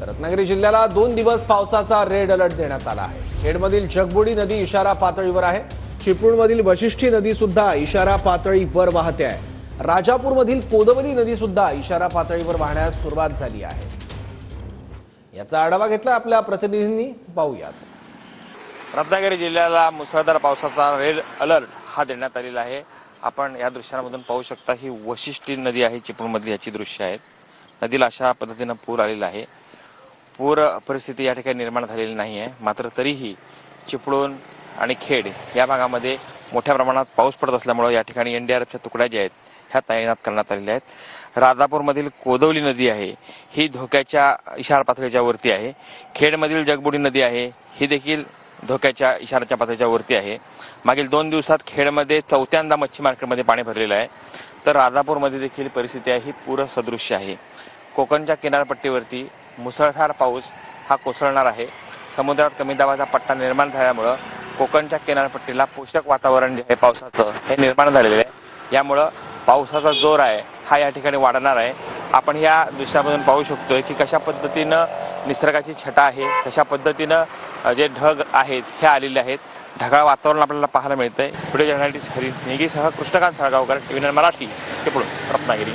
रत्नागिरी जिल्ह्याला 2 दिवस पावसाचा रेड अलर्ट देण्यात आला आहे। खेडमधील जगबुडी नदी इशारा पातळीवर आहे। चिपळूणमधील वशिष्ठी नदी सुद्धा इशारा पातळीवर वाहते आहे। राजापूरमधील कोदवली नदी सुद्धा इशारा पातळीवर वाहण्यास सुरुवात झाली आहे। याचा आढावा घेतला आपल्या प्रतिनिधींनी, पाहूयात। रत्नागिरी जिल्ह्याला मुसळधार पावसाचा रेड अलर्ट हा देण्यात आलेला आहे। आपण या दृश्यांमधून पाहू शकता ही वशिष्ठी नदी आहे, चिपळूणमधली याची दृश्य आहेत। नदीला अशा पद्धतीने पूर आलेला आहे। पूर परिस्थिती या ठिकाणी निर्माण झालेली नाही आहे, मात्र तरीही चिपळूण आणि खेड या भागामध्ये मोठ्या प्रमाणात पाऊस पडत असल्यामुळे या ठिकाणी एनडीआरएफच्या तुकड्या ज्या आहेत ह्या तैनात करण्यात आलेल्या आहेत। राजापूरमधील कोदवली नदी आहे ही धोक्याच्या इशारा पातळीच्या वरती आहे। खेडमधील जगबुडी नदी आहे ही देखील धोक्याच्या इशाराच्या पातळीच्या वरती आहे। मागील 2 दिवसात खेडमध्ये चौथ्यांदा मच्छी मार्केटमध्ये पाणी भरलेलं आहे, तर राजापूरमध्ये देखील परिस्थिती आहे ही पूर सदृश्य आहे। कोकणच्या किनारपट्टीवरती मुसळधार पाऊस हा कोसळणार आहे। समुद्रात कमी दाबाचा पट्टा निर्माण झाल्यामुळे कोकणच्या किनारपट्टीला पोषक वातावरण जे आहे पावसाचं हे निर्माण झालेलं आहे। यामुळे पावसाचा जोर आहे हा या ठिकाणी वाढणार आहे। आपण या दृश्यामधून पाहू शकतोय की कशा पद्धतीनं निसर्गाची छटा आहे, कशा पद्धतीनं जे ढग आहेत हे आलेले आहेत। ढगाळ वातावरण आपल्याला पाहायला मिळतंय। व्हिडिओ जर्नलिस्ट हरी नेगीसह कृष्णकांत साळगावकर, टीव्ही 9 मराठी, चिपळूण, रत्नागिरी।